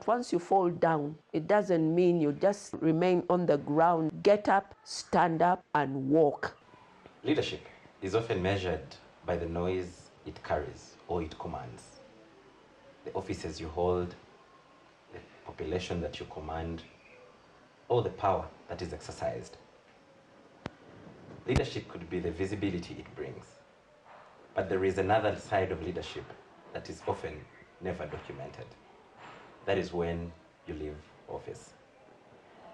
But once you fall down, it doesn't mean you just remain on the ground. Get up, stand up, and walk. Leadership is often measured by the noise it carries or it commands. The offices you hold, the population that you command, or the power that is exercised. Leadership could be the visibility it brings. But there is another side of leadership that is often never documented. That is when you leave office.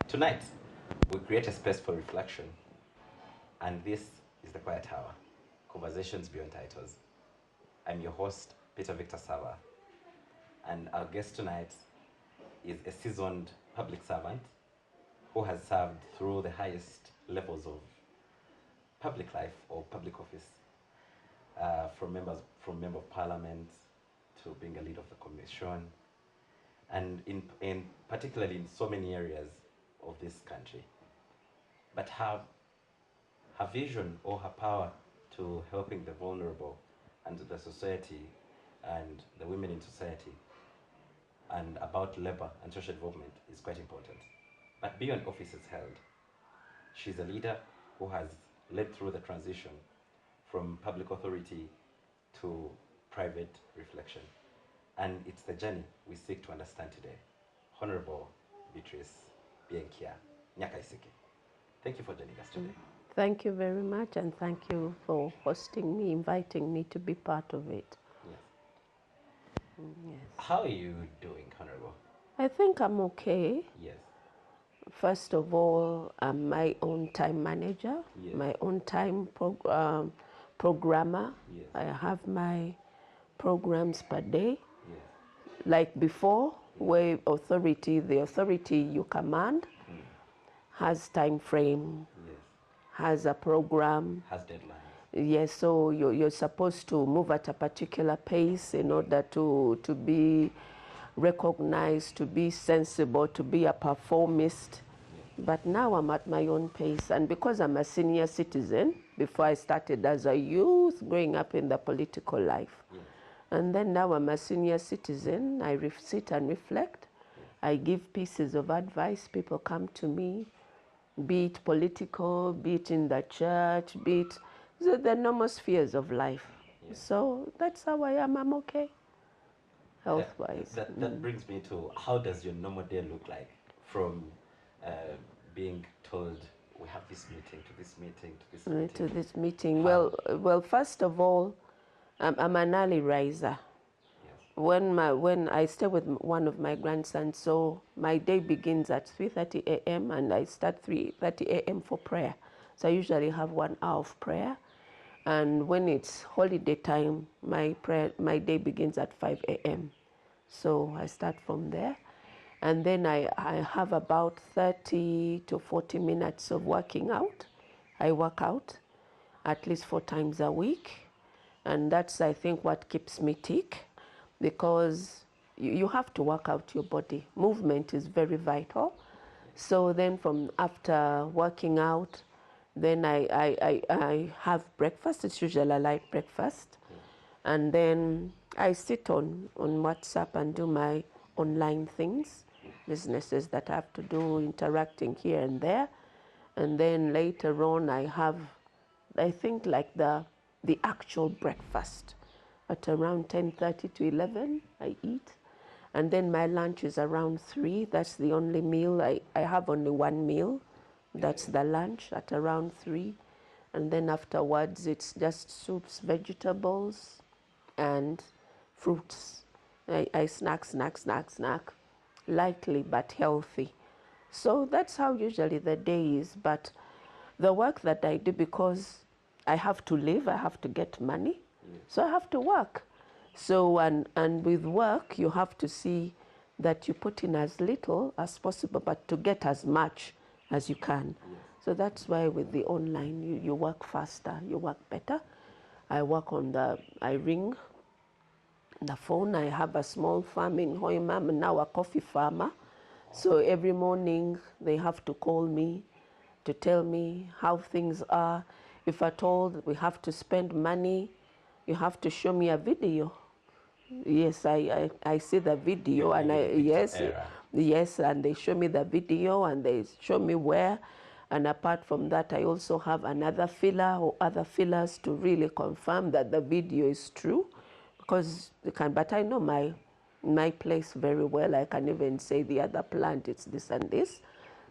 Tonight, we create a space for reflection, and this is the Quiet Hour, Conversations Beyond Titles. I'm your host, Peter Victor Sava, and our guest tonight is a seasoned public servant who has served through the highest levels of public life or public office, from member of parliament to being a leader of the commission, and in particularly in so many areas of this country. But her vision or her power to helping the vulnerable and the society and the women in society and about labor and social development is quite important. But beyond offices held, she's a leader who has led through the transition from public authority to private reflection. And it's the journey we seek to understand today. Honorable Beatrice Byenkya Nyakaisiku. Thank you for joining us today. Thank you very much, and thank you for hosting me, inviting me to be part of it. Yes. Yes. How are you doing, Honorable? I think I'm okay. Yes. First of all, I'm my own time manager, Yes. my own time programmer. Yes. I have my programs per day. Yes. Like before, where the authority you command has time frame, Yes. has a program. Has deadlines. Yes, so you're supposed to move at a particular pace in order to be recognized, to be sensible, to be a performist. But now I'm at my own pace, and because I'm a senior citizen, before I started as a youth growing up in the political life, and then now I'm a senior citizen, I sit and reflect. I give pieces of advice. People come to me, be it political, be it in the church, be it the normal spheres of life. So that's how I am. I'm okay, health-wise. That brings me to, how does your normal day look like from being told we have this meeting to this meeting to this meeting? To this meeting. Well, first of all, I'm an early riser. Yes. When I stay with one of my grandsons, so my day begins at 3:30 a.m. and I start 3:30 a.m. for prayer. So I usually have 1 hour of prayer, and when it's holiday time, my day begins at 5 a.m. So I start from there, and then I have about 30 to 40 minutes of working out. I work out at least 4 times a week, and that's, I think, what keeps me tick, because you have to work out your body. Movement is very vital. So then from after working out, then I have breakfast. It's usually a light breakfast. And then I sit on WhatsApp and do my online things, businesses that I have to do, interacting here and there. And then later on I have, I think, like the actual breakfast. At around 10:30 to 11, I eat. And then my lunch is around 3. That's the only meal. I have only one meal. That's the lunch at around 3. And then afterwards, it's just soups, vegetables, and fruits. I snack, lightly but healthy. So that's how usually the day is. But the work that I do, because I have to live, I have to get money, so I have to work. So, and with work, you have to see that you put in as little as possible, but to get as much as you can. So that's why with the online, you work faster, you work better. I work on I ring the phone. I have a small farm in Hoima. I'm now a coffee farmer. So every morning they have to call me to tell me how things are. If at all we have to spend money, you have to show me a video. Yes, I see the video, and yes, and they show me the video, and they show me where. And apart from that, I also have another filler or other fillers to really confirm that the video is true, because you can. But I know my place very well. I can even say the other plant, it's this and this.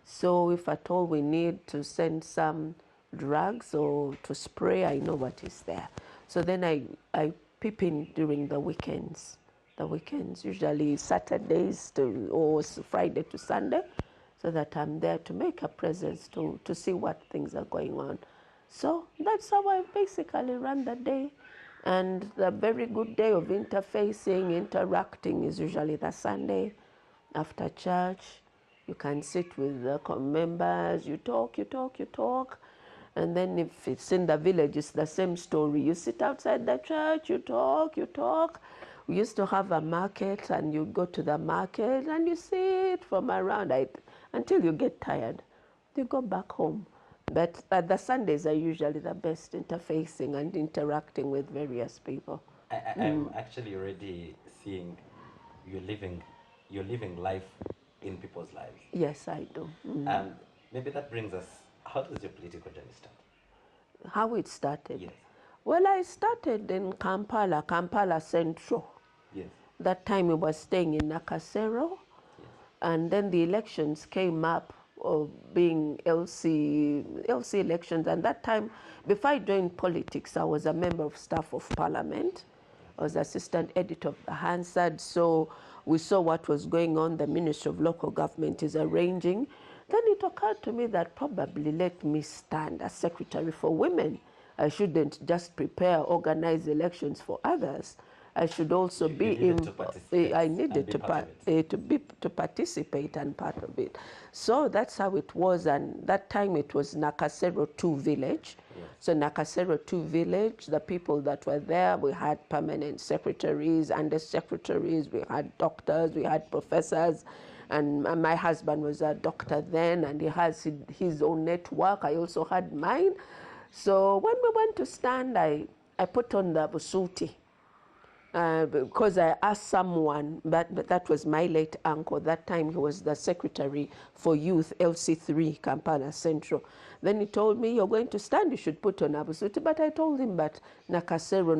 So if at all we need to send some drugs or to spray, I know what is there. So then I peep in during the weekends. The weekends, usually Saturdays or Friday to Sunday, so that I'm there to make a presence to see what things are going on. So that's how I basically run the day. And the very good day of interfacing, interacting is usually the Sunday after church. You can sit with the members, you talk. And then if it's in the village, it's the same story. You sit outside the church, you talk. We used to have a market, and you go to the market and you sit from around until you get tired. You go back home. But the Sundays are usually the best, interfacing and interacting with various people. I'm actually already seeing you're living life in people's lives. Yes, I do. Maybe that brings us, how does your political journey start? How it started? Yes. Well, I started in Kampala Central. Yes. That time I was staying in Nakasero. Yes. And then the elections came up of being LC elections. And that time, before I joined politics, I was a member of staff of parliament. I was assistant editor of the Hansard. So we saw what was going on. The Ministry of Local Government is arranging. Then it occurred to me that probably let me stand as secretary for women. I shouldn't just prepare, organize elections for others. I should also I needed to participate and part of it. So that's how it was. And that time it was Nakasero 2 village. Yes. So Nakasero 2 village, the people that were there, we had permanent secretaries, under secretaries, we had doctors, we had professors. And my husband was a doctor then, and he has his own network. I also had mine. So when we went to stand, I put on the busuti. Because I asked someone, but that was my late uncle. That time he was the secretary for youth, LC3, Kampala Central. Then he told me, you're going to stand, you should put on a busuti. But I told him, but Nakasero,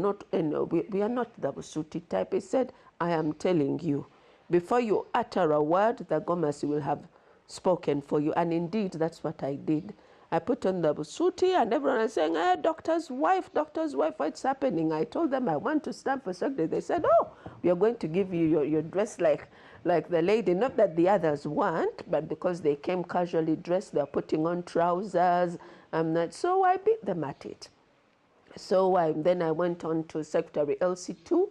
we are not the busuti type. He said, I am telling you, before you utter a word, the Gomasi will have spoken for you. And indeed, that's what I did. I put on the busuti, and everyone was saying, hey, doctor's wife, what's happening? I told them I want to stand for secretary. They said, oh, we are going to give you your dress like the lady. Not that the others want, but because they came casually dressed, they're putting on trousers. So I beat them at it. So then I went on to Secretary LC2.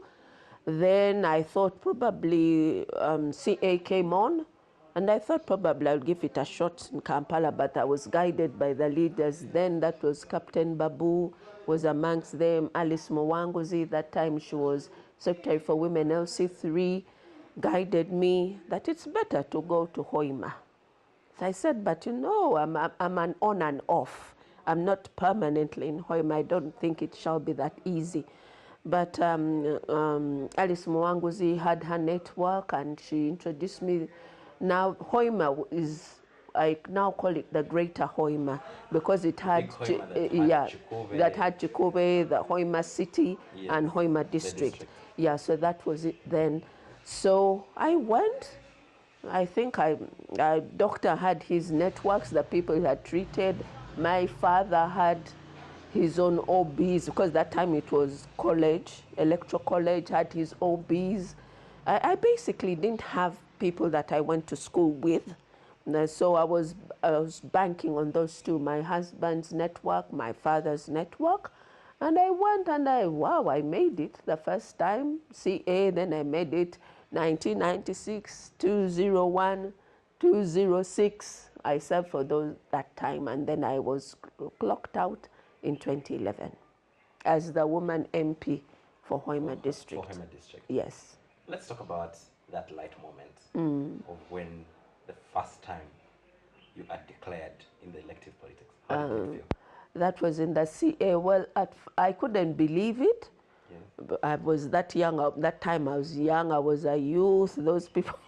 Then I thought probably CA came on. And I thought probably I'll give it a shot in Kampala, but I was guided by the leaders then. That was Captain Babu, was amongst them. Alice Mwanguzi, that time she was Secretary for Women LC3, guided me that it's better to go to Hoima. So I said, but you know, I'm an on and off. I'm not permanently in Hoima. I don't think it shall be that easy. But Alice Mwanguzi had her network, and she introduced me. Now, Hoima is, I now call it the Greater Hoima, because it had, that had Chikube, the Hoima City, yes, and Hoima district. Yeah, so that was it then. So I went. I think doctor had his networks, the people he had treated. My father had his own OBs, because that time it was college, Electoral College had his OBs. I basically didn't have people that I went to school with. So I was banking on those two, my husband's network, my father's network. And I went and I made it the first time, CA, then I made it 1996, 201, 206. I served for that time, and then I was clocked out in 2011 as the woman MP for Hoima District. For Hoima District. Yes. Let's talk about that light moment of when the first time you are declared in the elective politics. How did it feel? That was in the CA. Well, I couldn't believe it, I was that young. At that time, I was young. I was a youth. Those people,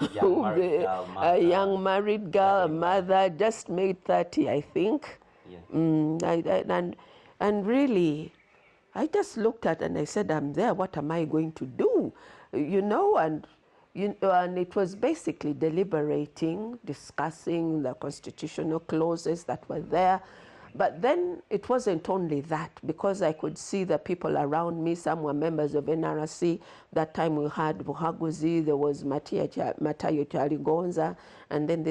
a young married girl, a mother, just made 30, I think. And really, I just looked at and I said, I'm there. What am I going to do? You know, and it was basically deliberating, discussing the constitutional clauses that were there. But then it wasn't only that, because I could see the people around me. Some were members of NRC. That time we had Buhaguzi, there was Matayo Chaligonza, and then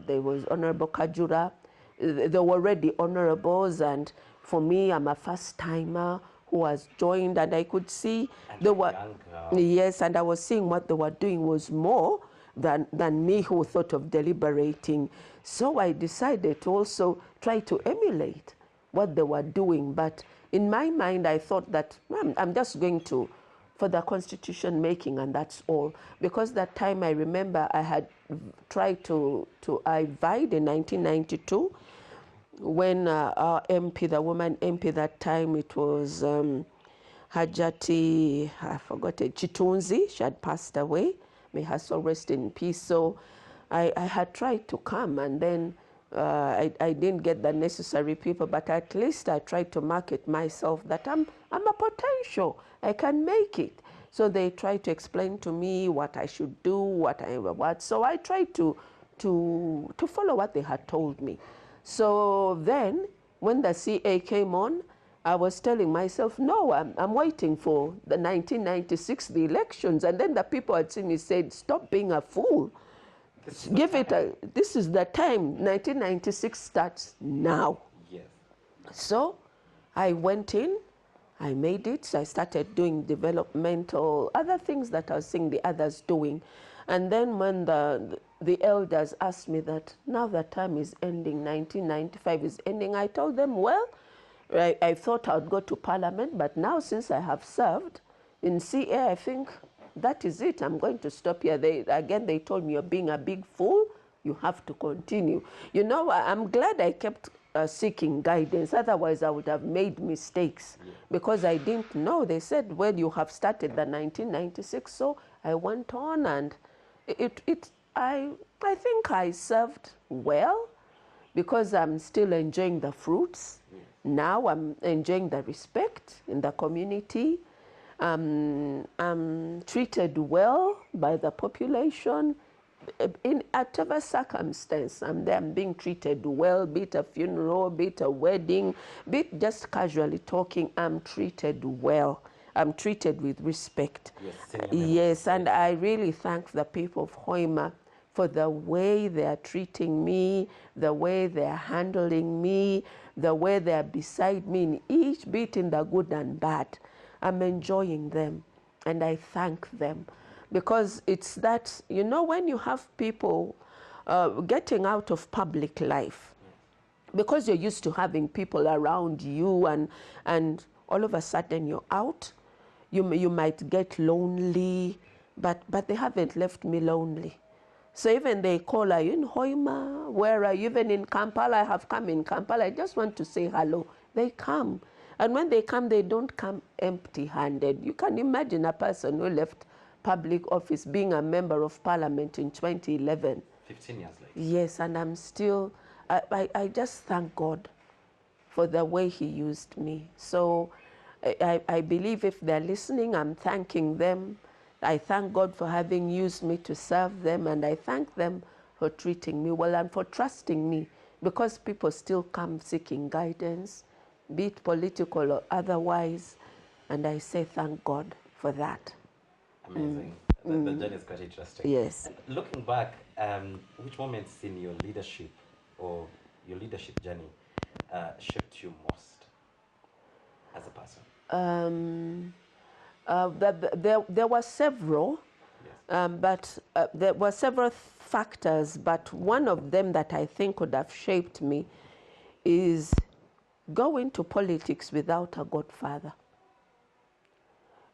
there was Honorable Kajura. There were already honorables, and for me, I'm a first-timer who was joined, and I could see they were, yes, and I was seeing what they were doing was more than me who thought of deliberating. So I decided to also try to emulate what they were doing. But in my mind, I thought that I'm just going to, for the constitution making, and that's all. Because that time I remember I had tried I vied in 1992 when our MP, the woman MP that time, it was Hajati, I forgot it, Chitunzi, she had passed away. May her soul rest in peace. So I had tried to come, and then I didn't get the necessary people, but at least I tried to market myself that I'm a potential, I can make it. So they tried to explain to me what I should do, what. So I tried to follow what they had told me. So then, when the CA came on, I was telling myself, no, I'm waiting for the 1996, the elections. And then the people had seen me said, stop being a fool. This is the time. 1996 starts now. Yes. So I went in, I made it. So I started doing developmental, other things that I was seeing the others doing. And then when the elders asked me that now the time is ending, 1995 is ending, I told them, well, I thought I'd go to Parliament, but now since I have served in CA, I think that is it. I'm going to stop here. They told me, you're being a big fool. You have to continue. You know, I'm glad I kept seeking guidance. Otherwise, I would have made mistakes because I didn't know. They said, well, you have started the 1996. So I went on, and I think I served well because I'm still enjoying the fruits. Now I'm enjoying the respect in the community. I'm treated well by the population. In whatever circumstance I'm there, I'm being treated well, be it a funeral, be it a wedding, be it just casually talking, I'm treated well. I'm treated with respect. Yes, and I really thank the people of Hoima for the way they are treating me, the way they are handling me, the way they are beside me in each bit, in the good and bad. I'm enjoying them, and I thank them. Because it's that, you know, when you have people getting out of public life, because you're used to having people around you, and all of a sudden you're out, you might get lonely, but they haven't left me lonely. So even they call, are you in Hoima? Where are you? Even in Kampala, I have come in Kampala. I just want to say hello. They come. And when they come, they don't come empty-handed. You can imagine a person who left public office being a member of Parliament in 2011. 15 years later. Yes, and I'm still, I just thank God for the way he used me. So I believe if they're listening, I'm thanking them. I thank God for having used me to serve them, and I thank them for treating me well and for trusting me, because people still come seeking guidance, be it political or otherwise, and I say thank God for that. Amazing. The journey is quite interesting. Yes. And looking back, which moments in your leadership or your leadership journey shaped you most as a person? There were several, but there were several factors, but one of them that I think would have shaped me is going to politics without a godfather.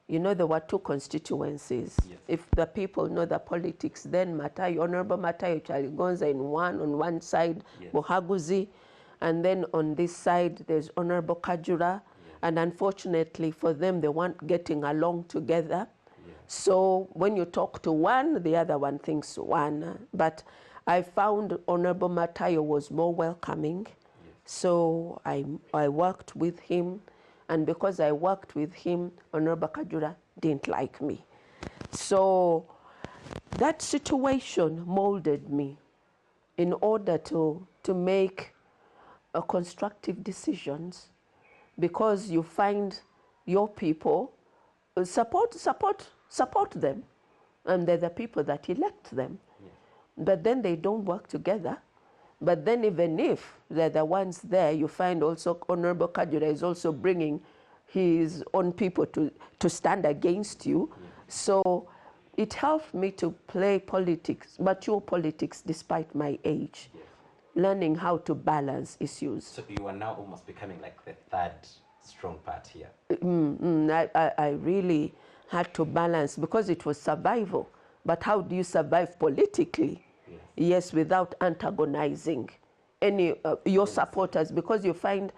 You know, there were two constituencies. Yes. If the people know the politics, then Honorable Matayo Chaligonza on one side, yes. Buhaguzi, and then on this side, there's Honorable Kajura. Yes. And unfortunately for them, they weren't getting along together. So when you talk to one, the other one thinks one. But I found Honorable Matayo was more welcoming. So I worked with him. And because I worked with him, Honorable Kajura didn't like me. So that situation molded me in order to make constructive decisions, because you find your people support them, and they're the people that elect them. But then they don't work together. But then even if they're the ones there, you find also Honorable Kajura is also bringing his own people to stand against you. So it helped me to play politics, mature politics, despite my age, learning how to balance issues. So you are now almost becoming like the third strong part here. I really had to balance, because it was survival. But how do you survive politically? Yes, without antagonizing any your supporters, because you find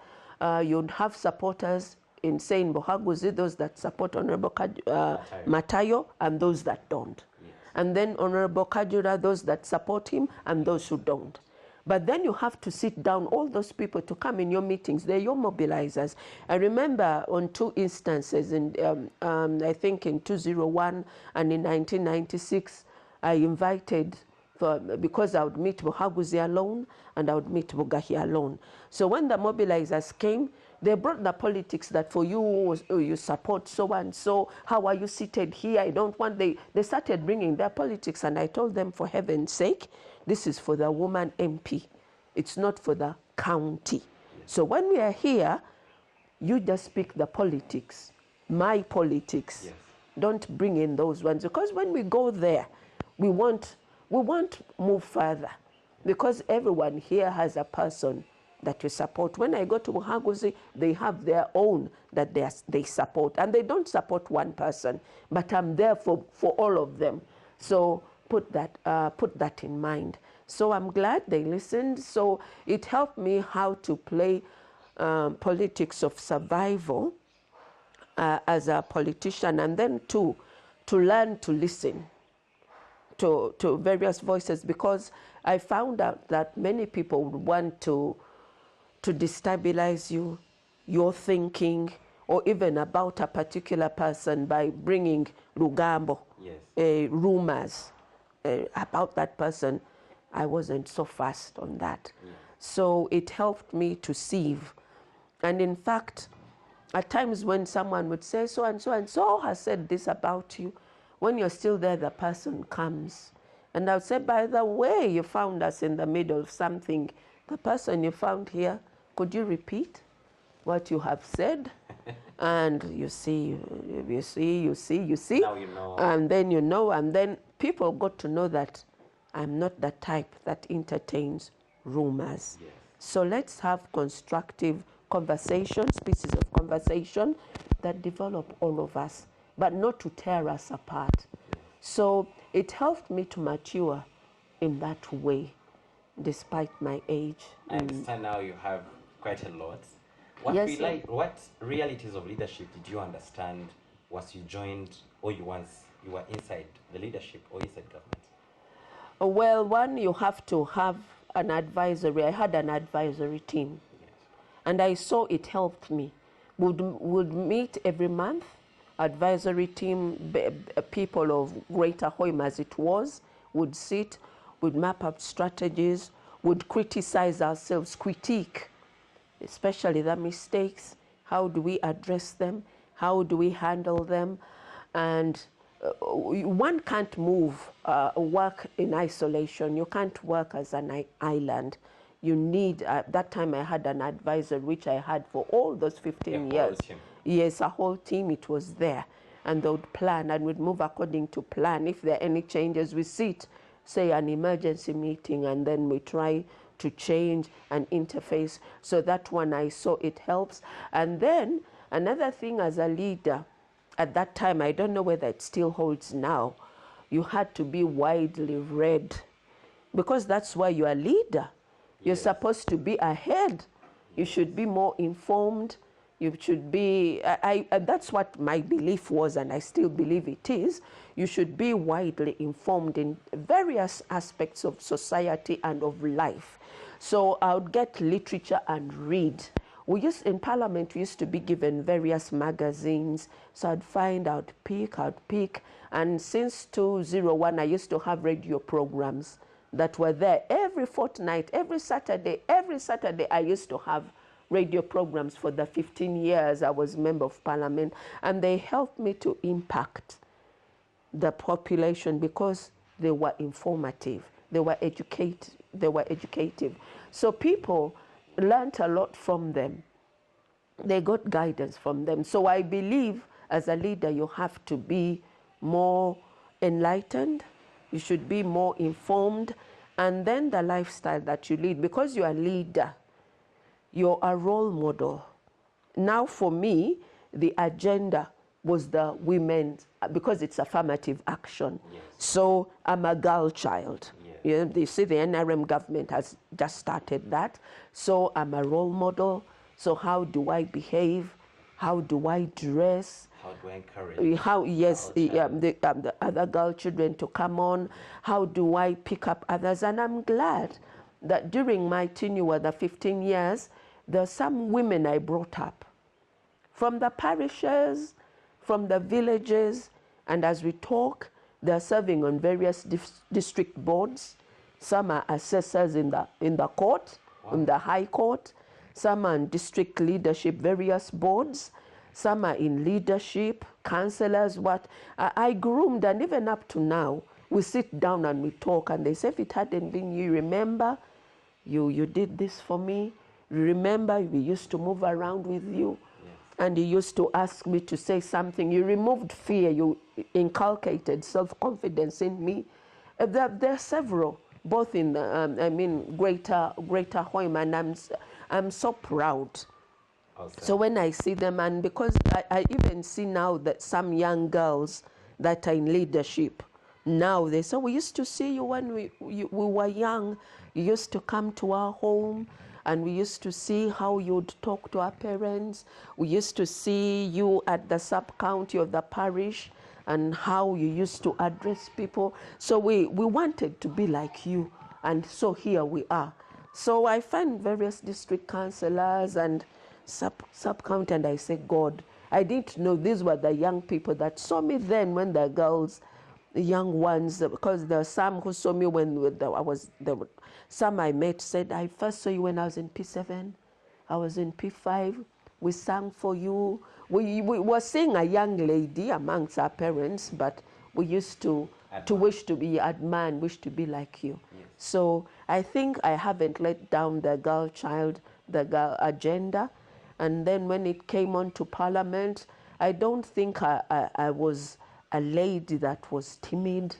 you'd have supporters in, say, in Bohaguzi, those that support Honorable Matayo, and those that don't. And then Honorable Kajura, those that support him, and those who don't. But then you have to sit down all those people to come in your meetings. They're your mobilizers. I remember on 2 instances, in, I think in 2001 and in 1996, I invited, because I would meet Bohaguzi alone and I would meet Bugahi alone. So when the mobilizers came, they brought the politics that for you, you support so and so, how are you seated here? I don't want, they started bringing their politics, and I told them, for heaven's sake, this is for the woman MP. It's not for the county. So when we are here, you just speak the politics, my politics. Don't bring in those ones, because when we go there, we won't move further, because everyone here has a person that you support. When I go to Bohaguzi, they have their own that they support, and they don't support one person, but I'm there for all of them. So put that in mind. So I'm glad they listened. So it helped me how to play politics of survival as a politician, and then to learn to listen to various voices, because I found out that many people would want to destabilize you, your thinking, or even about a particular person by bringing rugambo, rumors about that person. I wasn't so fast on that. So it helped me to sieve. And in fact, at times when someone would say, so and so has said this about you, when you're still there, the person comes. And I would say, by the way, you found us in the middle of something. The person you found here, could you repeat what you have said? And you see. Now you know. And then you know, and then people got to know that I'm not the type that entertains rumors. So let's have constructive conversations, pieces of conversation that develop all of us, but not to tear us apart. So it helped me to mature in that way, despite my age. I understand now you have quite a lot. What realities of leadership did you understand once you joined, or you were inside the leadership or inside government? Well, one, you have to have an advisory. I had an advisory team, and I saw it helped me. Would meet every month, advisory team, people of Greater Hoima as it was, would sit, would map up strategies, would criticize ourselves, critique, especially the mistakes. How do we address them? How do we handle them? And one can't work in isolation. You can't work as an island. You need, at that time I had an advisor, which I had for all those 15 years. Yes, a whole team, it was there. And they would plan and would move according to plan. If there are any changes, we sit, say an emergency meeting, and then we try to change and interface. So that one I saw it helps. And then another thing as a leader, at that time, I don't know whether it still holds now, you had to be widely read, because that's why you're a leader. You're supposed to be ahead. You should be more informed. You should be, that's what my belief was, and I still believe it is. You should be widely informed in various aspects of society and of life. So I would get literature and read. In Parliament, we used to be given various magazines. So I'd pick. And since 2001, I used to have radio programs that were there every fortnight, every Saturday. Every Saturday, I used to have radio programs for the 15 years I was Member of Parliament, and they helped me to impact the population because they were informative, they were educative. So people learnt a lot from them. They got guidance from them. So I believe as a leader, you have to be more enlightened, you should be more informed, and then the lifestyle that you lead, because you're a leader, you're a role model. Now for me, the agenda was the women's, because it's affirmative action. Yes. So I'm a girl child. Yes. You see, the NRM government has just started that. So I'm a role model. So how do I behave? How do I dress? How do I encourage? The other girl children to come on? How do I pick up others? And I'm glad that during my tenure, the 15 years, there are some women I brought up from the parishes, from the villages, and as we talk, they're serving on various district boards. Some are assessors in the court, wow, in the High Court. Some are in district leadership, various boards. Some are in leadership, councillors, what. I groomed, and even up to now, we sit down and we talk, and they say, if it hadn't been you, remember, you did this for me. Remember, we used to move around with you. Yes. And you used to ask me to say something. You removed fear. You inculcated self-confidence in me. There are several, both in Greater Hoima, and I'm so proud. Awesome. So when I see them, and because I even see now that some young girls that are in leadership, now they say, we used to see you when we were young. You used to come to our home, and we used to see how you'd talk to our parents. We used to see you at the sub-county of the parish and how you used to address people. So we wanted to be like you, and so here we are. So I find various district councillors and sub-county, and I say, God, I didn't know these were the young people that saw me then when the girls, the young ones, because there are some who saw me when some I met said, I first saw you when I was in P7, I was in P5, we sang for you. We were seeing a young lady amongst our parents, but we used to wish to be admired, wish to be like you. Yes. So I think I haven't let down the girl child, the girl agenda. And then when it came on to Parliament, I don't think I was a lady that was timid,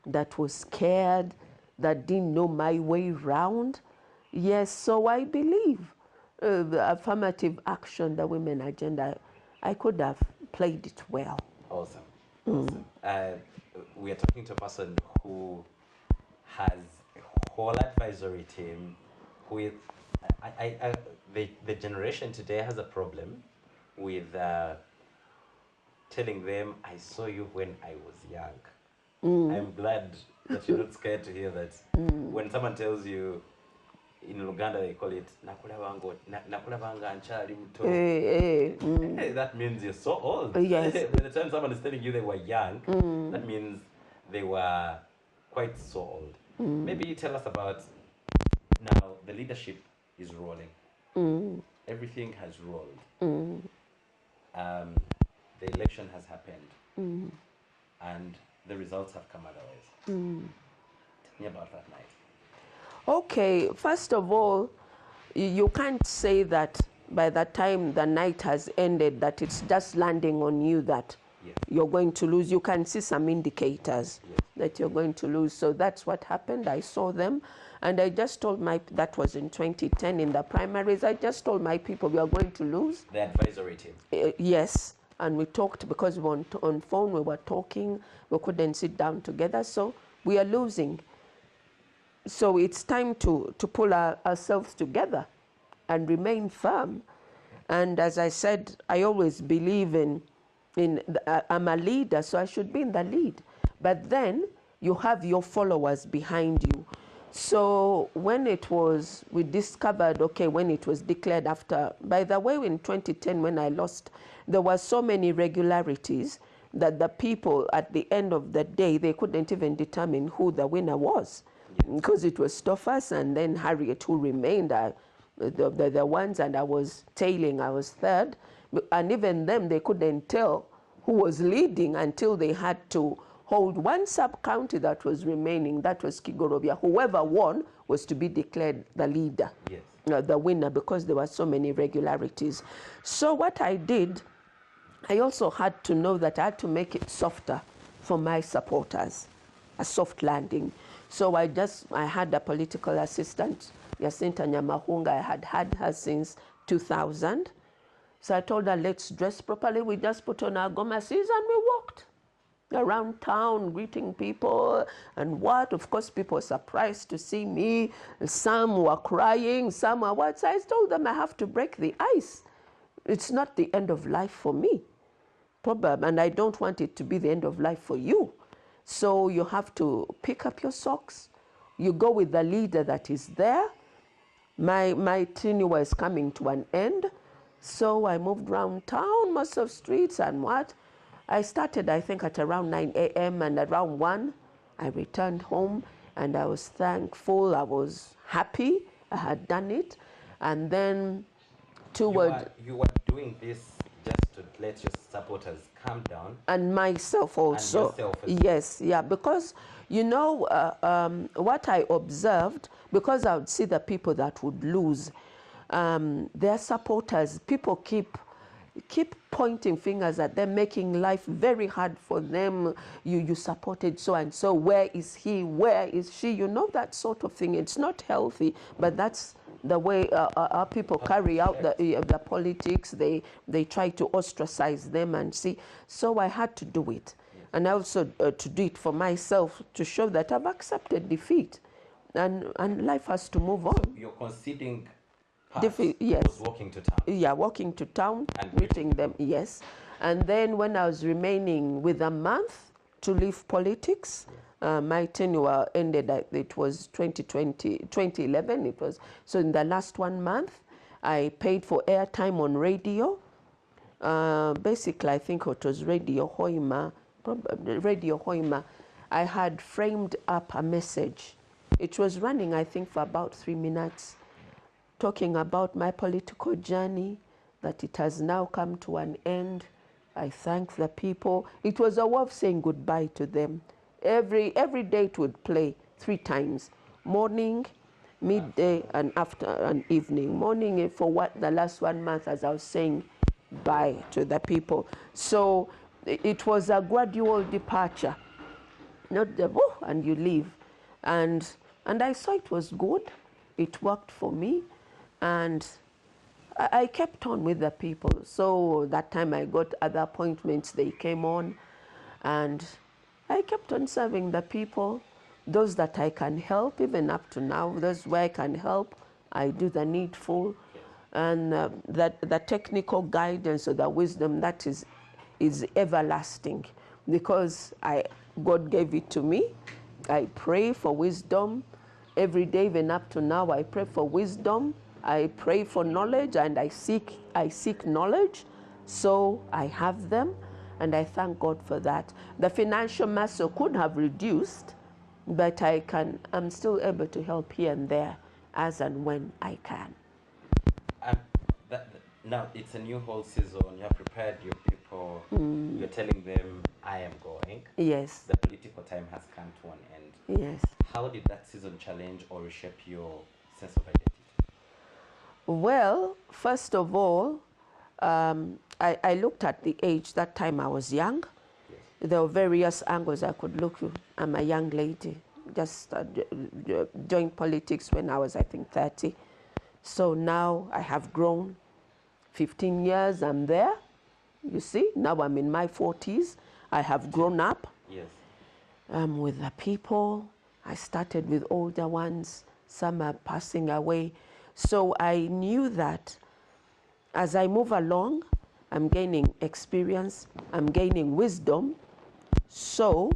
that was scared, that didn't know my way round. Yes, so I believe the affirmative action, the women agenda, I could have played it well. Awesome. Awesome. We are talking to a person who has a whole advisory team with, the generation today has a problem with telling them, I saw you when I was young. I'm glad that you're not scared to hear that. When someone tells you, in Uganda they call it, nakulabanga nchali muto. That means you're so old. Yes. By the time someone is telling you they were young, that means they were quite so old. Maybe you tell us about, now the leadership is rolling. Everything has rolled. The election has happened. And the results have come otherwise. Tell me about that night. Okay, first of all, you can't say that by the time the night has ended that it's just landing on you that you're going to lose. You can see some indicators that you're going to lose. So that's what happened. I saw them, and I just told that was in 2010 in the primaries, I just told my people we are going to lose. The advisory team? Yes, and we talked because we were on phone, we were talking, we couldn't sit down together, so we are losing. So it's time to pull ourselves together and remain firm. And as I said, I always believe I'm a leader, so I should be in the lead. But then you have your followers behind you. So when we discovered, okay, when it was declared after, by the way, in 2010 when I lost, there were so many irregularities that the people at the end of the day, they couldn't even determine who the winner was. Because it was Stoffers and then Harriet who remained the ones, and I was tailing, I was third. And even them, they couldn't tell who was leading until they had to hold one sub-county that was remaining, that was Kigorobia. Whoever won was to be declared the leader, yes. The winner, because there were so many irregularities. So what I did, I also had to know that I had to make it softer for my supporters, a soft landing. So I had a political assistant, Jacinta Nyamahunga. I had her since 2000. So I told her, let's dress properly. We just put on our gomasis and we walked around town greeting people and what. Of course, people were surprised to see me. Some were crying, some were what. So I told them I have to break the ice. It's not the end of life for me, and I don't want it to be the end of life for you. So you have to pick up your socks. You go with the leader that is there. My tenure is coming to an end. So I moved around town, most of streets and what. I started, I think, at around 9 a.m. and around 1, I returned home and I was thankful. I was happy I had done it. And then you were doing this just to let your supporters calm down. And myself also. And yourself yes, yeah, because, you know, what I observed, because I would see the people that would lose, their supporters, people keep pointing fingers at them, making life very hard for them. You supported so and so. Where is he? Where is she? You know, that sort of thing. It's not healthy, but that's the way our people carry out the politics. They try to ostracize them and see. So I had to do it, and also to do it for myself, to show that I've accepted defeat, and life has to move on. So you're conceding. Yes. Was walking to town. Yeah, walking to town, and greeting them, yes. And then when I was remaining with a month to leave politics, my tenure ended, it was 2011, it was. So in the last 1 month, I paid for airtime on radio. Basically, I think it was Radio Hoima, Radio Hoima. I had framed up a message. It was running, I think, for about 3 minutes. Talking about my political journey, that it has now come to an end. I thank the people. It was a way of saying goodbye to them. Every day it would play 3 times, morning, midday, and after and evening. Morning for what the last 1 month, as I was saying bye to the people. So it was a gradual departure, not the and you leave. And I saw it was good. It worked for me. And I kept on with the people. So that time I got other appointments, they came on, and I kept on serving the people, those that I can help, even up to now, those where I can help, I do the needful. And the technical guidance or the wisdom, that is everlasting, because God gave it to me. I pray for wisdom every day, even up to now. I pray for wisdom. I pray for knowledge, and I seek knowledge, so I have them, and I thank God for that. The financial muscle could have reduced, but I'm still able to help here and there as and when I can. Now it's a new whole season. You have prepared your people. You're telling them, I am going. Yes. The political time has come to an end. Yes. How did that season challenge or reshape your sense of identity? Well, first of all, I looked at the age. That time I was young. Yes. There were various angles I could look at. I'm a young lady. Just joined politics when I was, I think, 30. So now I have grown. 15 years I'm there. You see, now I'm in my 40s. I have grown up. Yes. With the people. I started with older ones. Some are passing away. So I knew that as I move along, I'm gaining experience, I'm gaining wisdom. So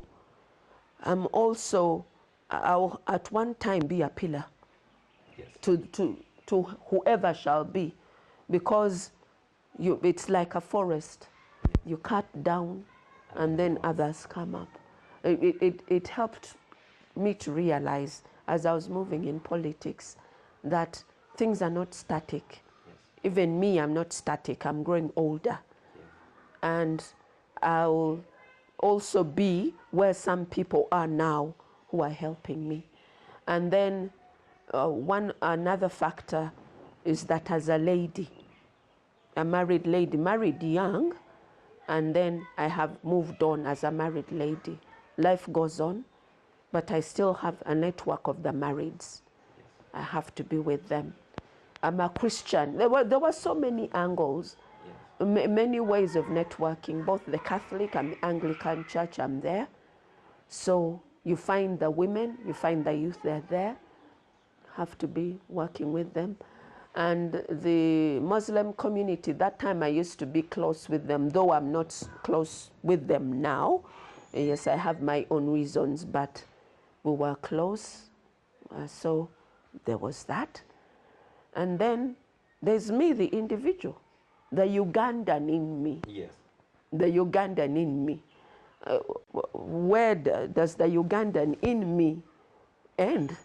I'm also, I'll at one time be a pillar to whoever shall be, because it's like a forest. You cut down and then others come up. It helped me to realize as I was moving in politics that things are not static. Even me, I'm not static, I'm growing older. And I'll also be where some people are now who are helping me. And then another factor is that as a lady, a married lady, married young, and then I have moved on as a married lady. Life goes on, but I still have a network of the marrieds. I have to be with them. I'm a Christian. There were so many angles, many ways of networking, both the Catholic and the Anglican Church, I'm there. So you find the women, you find the youth, they're there. Have to be working with them. And the Muslim community, that time I used to be close with them, though I'm not close with them now. Yes, I have my own reasons, but we were close. So there was that. And then there's me, the individual, the Ugandan in me. Yes. The Ugandan in me. Where does the Ugandan in me end?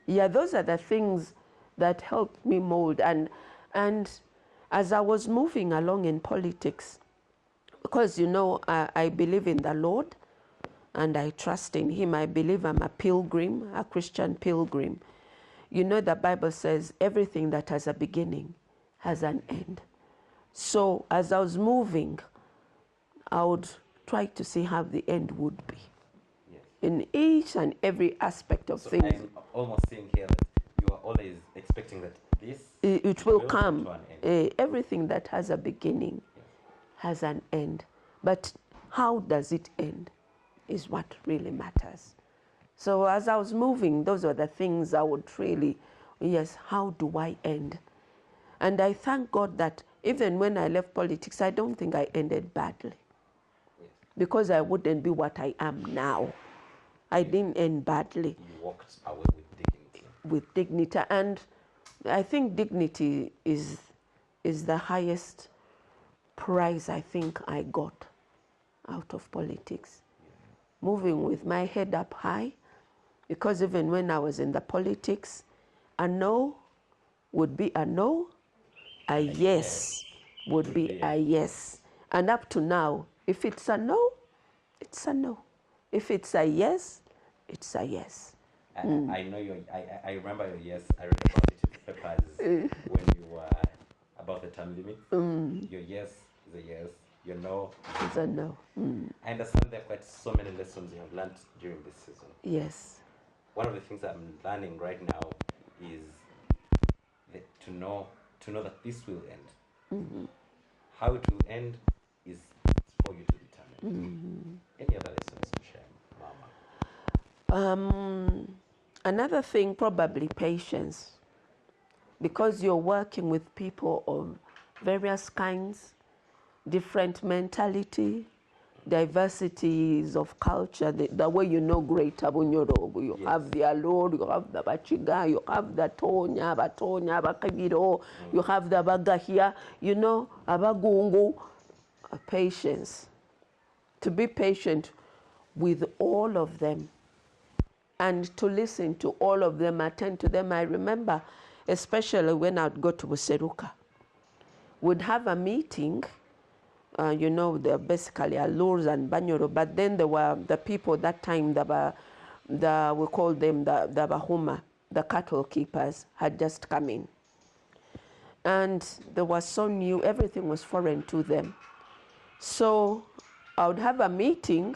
Yeah, those are the things that helped me mold. And as I was moving along in politics, because, you know, I believe in the Lord and I trust in him. I believe I'm a pilgrim, a Christian pilgrim. You know, the Bible says everything that has a beginning has an end. So as I was moving, I would try to see how the end would be. Yes. In each and every aspect of things. I'm almost seeing here that you are always expecting that it will come. Everything that has a beginning has an end. But how does it end is what really matters. So as I was moving, those were the things I would really, yes, how do I end? And I thank God that even when I left politics, I don't think I ended badly. Yes. Because I wouldn't be what I am now. I didn't end badly. You walked away with dignity. With dignity. And I think dignity is the highest prize I think I got out of politics. Yeah. Moving with my head up high, because even when I was in the politics, a no would be a no, a yes would be a yes. And up to now, if it's a no, it's a no. If it's a yes, it's a yes. I know I remember your yes. I read about it in the papers when you were about the term limit. Your yes is a yes. Your no is a no. I understand there are quite so many lessons you have learned during this season. Yes. One of the things I'm learning right now is to know that this will end. How it will end is for you to determine. Any other lessons to share, Mama? Another thing, probably patience, because you're working with people of various kinds, different mentality, diversities of culture, the way you know Greater Bunyoro, you have the Alor, you have the Bachiga, you have the Batonya, Bakagiro, you have the Bagahia, you know, Abagungu. Patience. To be patient with all of them and to listen to all of them, attend to them. I remember, especially when I'd go to Buseruka, we'd have a meeting. You know, they're basically Alurs and Banyoro, but then there were the people that time, we called them the Bahuma, the cattle keepers, had just come in. And they were so new, everything was foreign to them. So I would have a meeting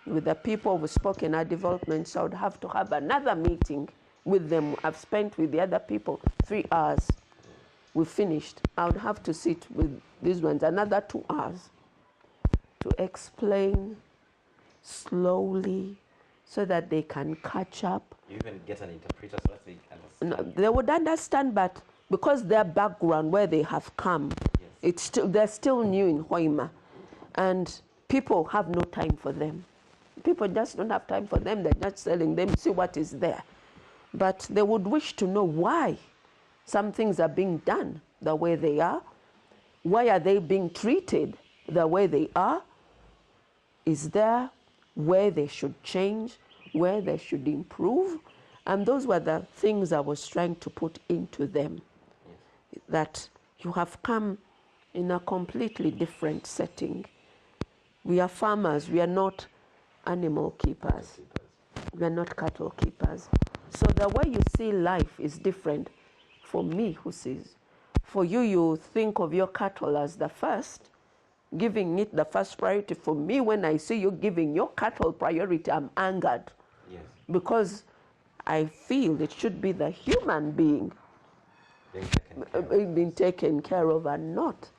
with the people who spoke in our development, so I would have to have another meeting with them. I've spent with the other people 3 hours. We finished. I would have to sit with these ones another 2 hours to explain slowly so that they can catch up. You even get an interpreter so that they can understand. No, they would understand, but because their background, where they have come, Yes. they're still new in Hoima, and people have no time for them. People just don't have time for them. They're just telling them, see what is there. But they would wish to know why some things are being done the way they are. Why are they being treated the way they are? Is there where they should change, where they should improve? And those were the things I was trying to put into them. Yes. That you have come in a completely different setting. We are farmers, we are not animal keepers. We are not cattle keepers. So the way you see life is different for me who sees. For you, you think of your cattle as the first, giving it the first priority. For me, when I see you giving your cattle priority, I'm angered. Yes. Because I feel it should be the human being being taken care of and not.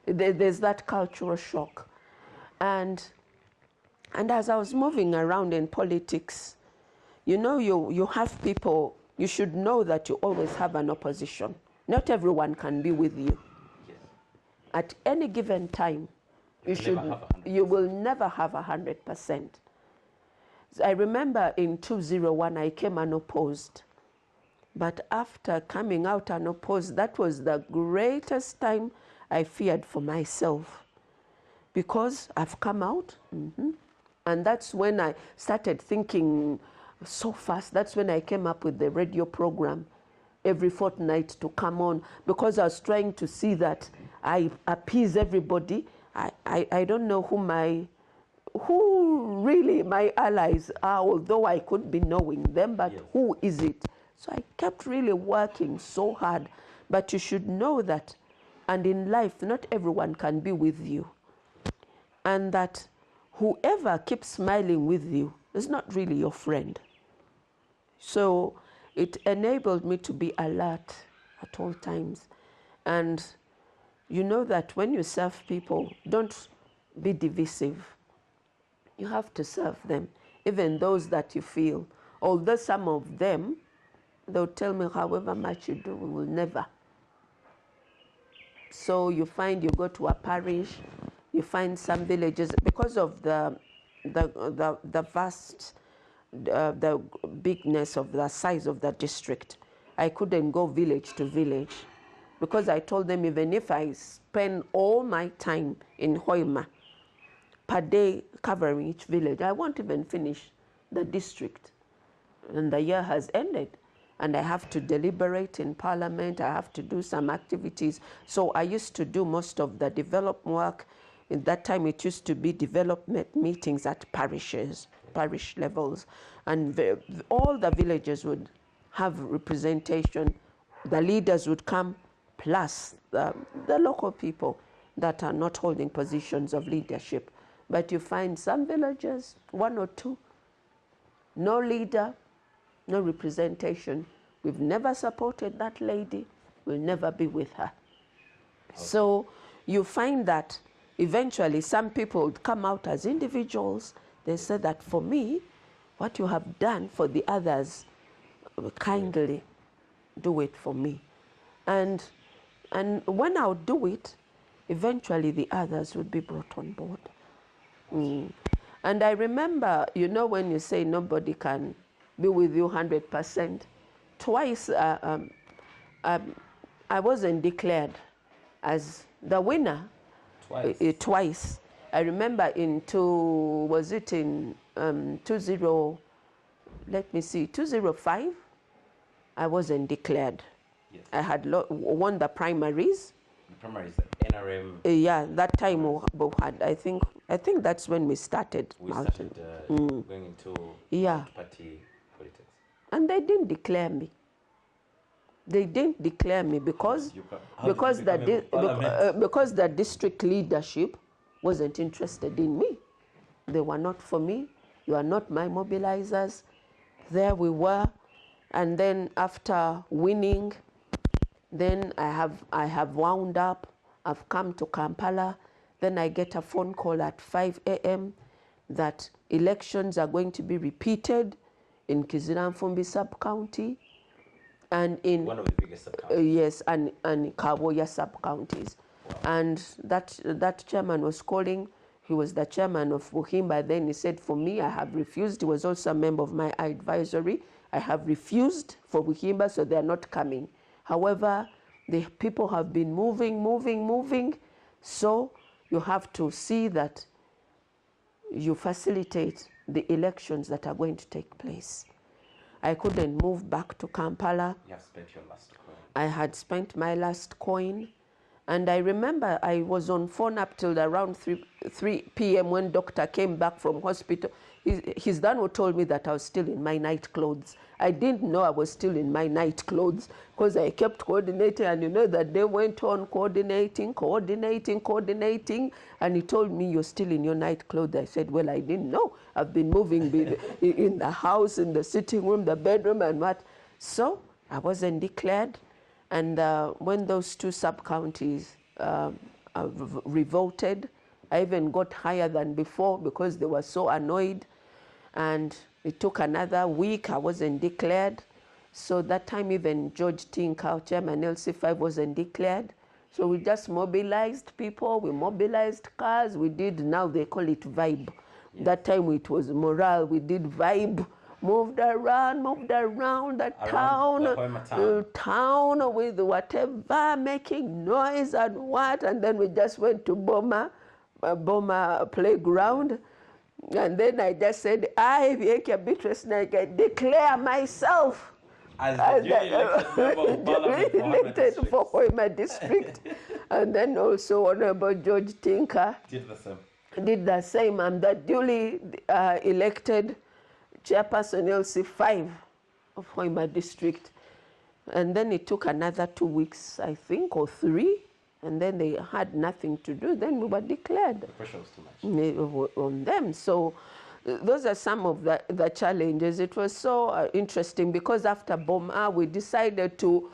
There's that cultural shock. And as I was moving around in politics, you know, you have people, you should know that you always have an opposition. Not everyone can be with you. Yes. At any given time, you will never have 100%. I remember in 2001, I came unopposed. But after coming out unopposed, that was the greatest time I feared for myself. Because I've come out, and that's when I started thinking so fast. That's when I came up with the radio program every fortnight to come on, because I was trying to see that I appease everybody. I don't know who really my allies are, although I could be knowing them, but yes. Who is it? So I kept really working so hard. But you should know that, and in life, not everyone can be with you. And that whoever keeps smiling with you is not really your friend. So it enabled me to be alert at all times. And you know that when you serve people, don't be divisive. You have to serve them, even those that you feel. Although some of them, they'll tell me, however much you do, we will never. So you find you go to a parish, you find some villages, because of the vast, the bigness of the size of the district, I couldn't go village to village, because I told them even if I spend all my time in Hoima per day covering each village, I won't even finish the district. And the year has ended. And I have to deliberate in Parliament, I have to do some activities. So I used to do most of the development work. In that time, it used to be development meetings at parishes, parish levels. And all the villages would have representation. The leaders would come, plus the local people that are not holding positions of leadership. But you find some villages, one or two, no leader, no representation. We've never supported that lady. We'll never be with her. Okay. So you find that eventually some people would come out as individuals. They say that for me, what you have done for the others, kindly do it for me. And when I would do it, eventually the others would be brought on board. And I remember, you know, when you say nobody can be with you 100%. Twice I wasn't declared as the winner. Twice. I remember in 205, I wasn't declared. Yes. I had won the primaries. The primaries, NRM. Yeah, that time we had, I think that's when we started. We started going into party politics. And they didn't declare me. They didn't declare me because the district leadership wasn't interested in me. They were not for me. You are not my mobilizers. There we were. And then after winning, then I have wound up. I've come to Kampala. Then I get a phone call at 5 a.m. that elections are going to be repeated in Kizira Nfumbi sub-county. and in one of the biggest sub-counties. yes, and Kaboya sub-counties. Wow. And that chairman was calling. He was the chairman of Buhimba. Then he said, for me, I have refused. He was also a member of my advisory. I have refused for Buhimba, so they're not coming. However, the people have been moving. So you have to see that you facilitate the elections that are going to take place. I couldn't move back to Kampala. You have spent your last coin. I had spent my last coin. And I remember I was on phone up till around 3 p.m. when doctor came back from hospital. His dad told me that I was still in my night clothes. I didn't know I was still in my night clothes because I kept coordinating, and you know that they went on coordinating. And he told me, you're still in your night clothes. I said, well, I didn't know. I've been moving in the house, in the sitting room, the bedroom, and what. So I wasn't declared. And when those two sub-counties revolted, I even got higher than before because they were so annoyed. And it took another week, I wasn't declared. So that time even George Tinka, chairman LC5, wasn't declared. So we just mobilized people, we mobilized cars, we did, now they call it vibe. Yes. That time it was morale, we did vibe. Moved around the town with whatever, making noise and what, and then we just went to Boma playground, and then I just said, I, Byenkya Beatrice Nyakaisiku, declare myself as the elected for Hoima district. And then also Honorable George Tinka did the same. I'm the duly elected chairperson LC5 of Hoima district. And then it took another 2 weeks, I think, or 3, and then they had nothing to do. Then we were declared. The pressure was too much on them. So those are some of the challenges. It was so interesting because after Boma, we decided to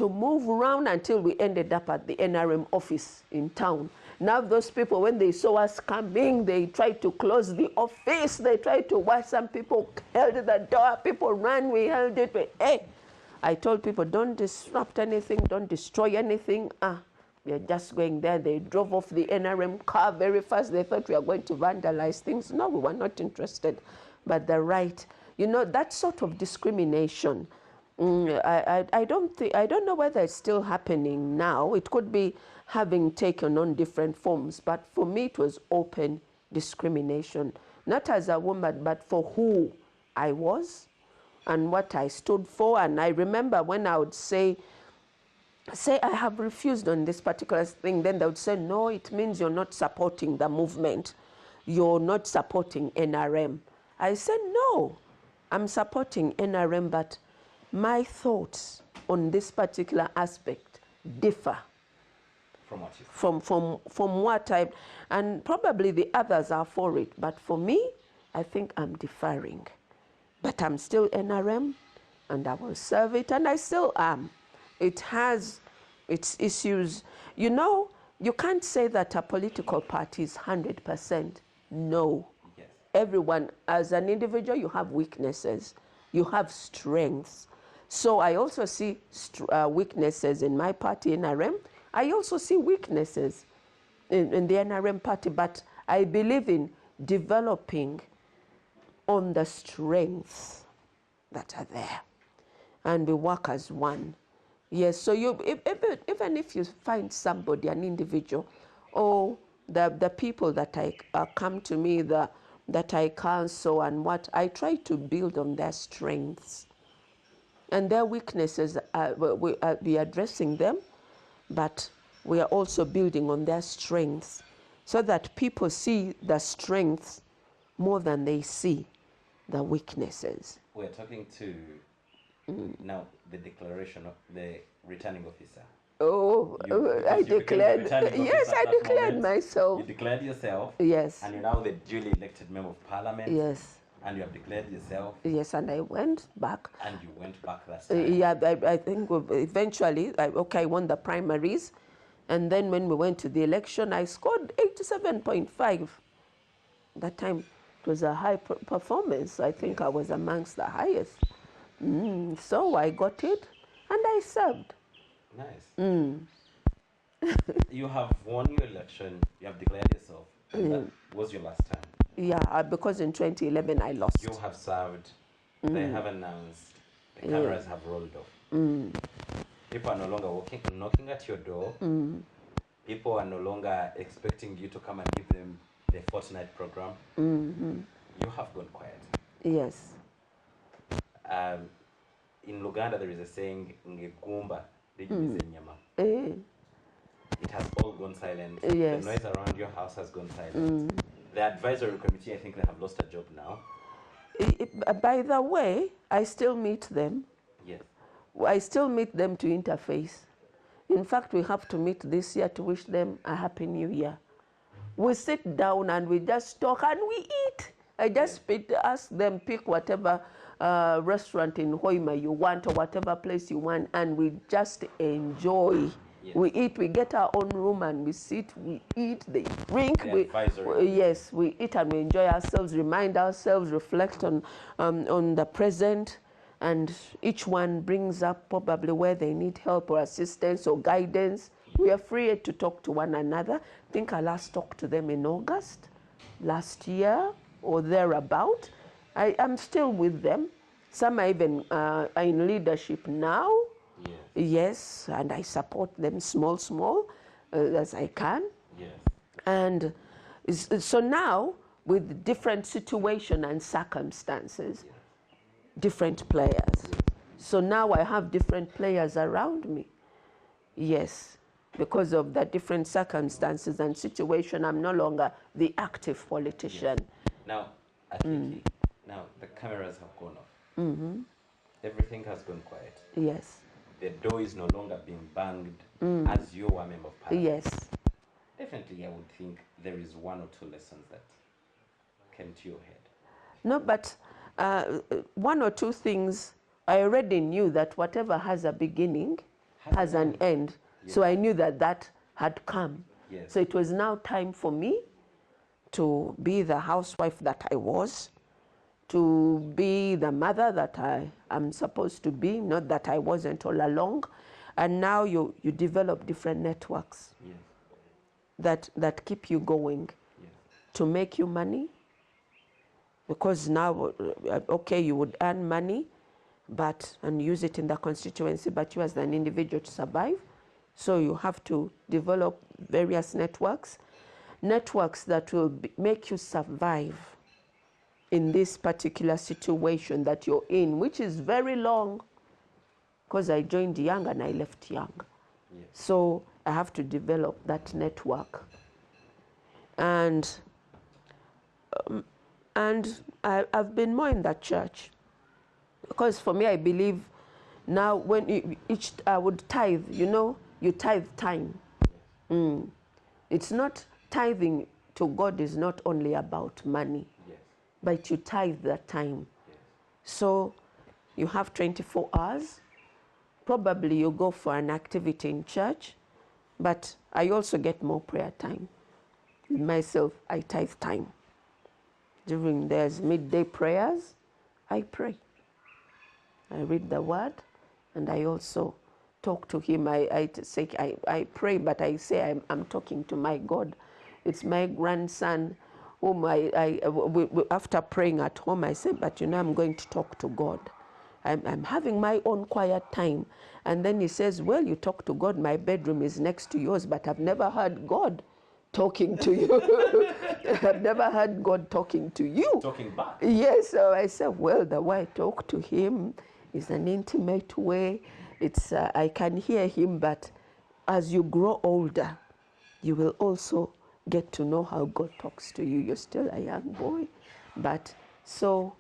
move around until we ended up at the NRM office in town. Now those people, when they saw us coming, they tried to close the office. They tried to watch. Some people held the door. People ran. We held it. But, hey, I told people, don't disrupt anything. Don't destroy anything. We are just going there. They drove off the NRM car very fast. They thought we were going to vandalize things. No, we were not interested. But the right, you know, that sort of discrimination, I don't know whether it's still happening now. It could be having taken on different forms, but for me it was open discrimination, not as a woman, but for who I was and what I stood for. And I remember when I would say I have refused on this particular thing, then they would say, no, it means you're not supporting the movement. You're not supporting NRM. I said, no, I'm supporting NRM, but my thoughts on this particular aspect differ from what I, and probably the others are for it, but for me, I think I'm differing. But I'm still NRM, and I will serve it, and I still am. It has its issues. You know, you can't say that a political party is 100%. No. Yes. Everyone, as an individual, you have weaknesses. You have strengths. So I also see weaknesses in my party, NRM. I also see weaknesses in the NRM party, but I believe in developing on the strengths that are there, and we work as one. Yes, so even if you find somebody, an individual, or the people that come to me, that I counsel and what, I try to build on their strengths. And their weaknesses, we are addressing them, but we are also building on their strengths so that people see the strengths more than they see the weaknesses. We're talking to now the declaration of the returning officer. Oh, I declared, yes, I declared myself. You declared yourself. Yes. And you're now the duly elected member of parliament. Yes. And you have declared yourself. Yes, and I went back. And you went back that time. Yeah, I think eventually, I won the primaries. And then when we went to the election, I scored 87.5. That time it was a high performance. I think I was amongst the highest. So I got it. and I served. Nice. You have won your election, you have declared yourself, and that was your last time. Yeah, because in 2011 I lost. You have served, they have announced, the cameras have rolled off. People are no longer knocking at your door. People are no longer expecting you to come and give them the fortnight program. You have gone quiet. Yes. In Luganda, there is a saying, "Ngegumba ligibize nyama." It has all gone silent. Yes. The noise around your house has gone silent. The advisory committee, I think they have lost a job now. By the way, I still meet them. Yes. I still meet them to interface. In fact, we have to meet this year to wish them a happy new year. We sit down and we just talk and we eat. I just ask them, pick whatever restaurant in Hoima you want or whatever place you want, and we just enjoy. Yes. We eat, we get our own room and we sit, we eat, they drink. Yes, we eat and we enjoy ourselves, remind ourselves, reflect on the present, and each one brings up probably where they need help or assistance or guidance. We are free to talk to one another. I think I last talked to them in August last year or thereabout. I'm still with them. Some are even in leadership now. Yes, and I support them small, as I can. Yes. And so now, with different situation and circumstances, different players. So now I have different players around me. Yes, because of the different circumstances and situation, I'm no longer the active politician. Yes. Now, I think now the cameras have gone off. Everything has gone quiet. Yes. The door is no longer being banged as you were a member of parliament. Yes. Definitely, I would think there is one or two lessons that came to your head. No, but one or two things, I already knew that whatever has a beginning has an end. Yes. So I knew that that had come. Yes. So it was now time for me to be the housewife that I was, to be the mother that I am supposed to be, not that I wasn't all along. And now you develop different networks that keep you going, to make you money. Because now, okay, you would earn money and use it in the constituency, but you as an individual to survive. So you have to develop various networks that will make you survive in this particular situation that you're in, which is very long, because I joined young and I left young. Yes. So I have to develop that network. And I've been more in the church, because for me, I believe now when I would tithe, you tithe time. It's not tithing to God is not only about money. But you tithe that time. Yes. So you have 24 hours. Probably you go for an activity in church, but I also get more prayer time. With myself, I tithe time. During there's midday prayers, I pray. I read the word, and I also talk to him. I pray, but I say I'm talking to my God. It's my grandson whom after praying at home, I said, but I'm going to talk to God. I'm having my own quiet time. And then he says, well, you talk to God, my bedroom is next to yours, but I've never heard God talking to you. I've never heard God talking to you. Talking back. Yes, so I said, well, the way I talk to him is an intimate way. It's I can hear him, but as you grow older, you will also get to know how God talks to you. You're still a young boy, but so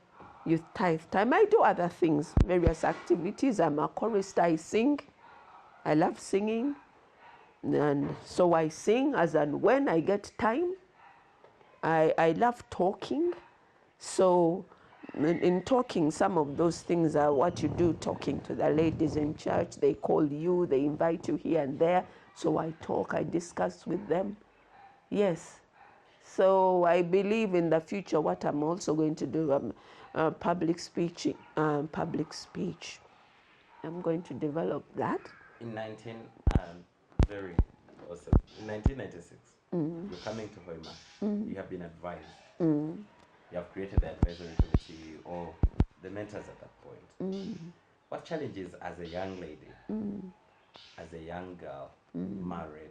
you tithe time. I do other things, various activities. I'm a chorista, I sing. I love singing, and so I sing as and when I get time. I love talking, so in talking, some of those things are what you do, talking to the ladies in church. They call you, they invite you here and there, so I talk, I discuss with them. Yes. So I believe in the future what I'm also going to do, public speech. I'm going to develop that. In very awesome. In 1996, you're coming to Hoima. You have been advised. You have created the advisory committee or the mentors at that point. What challenges as a young lady, as a young girl, married,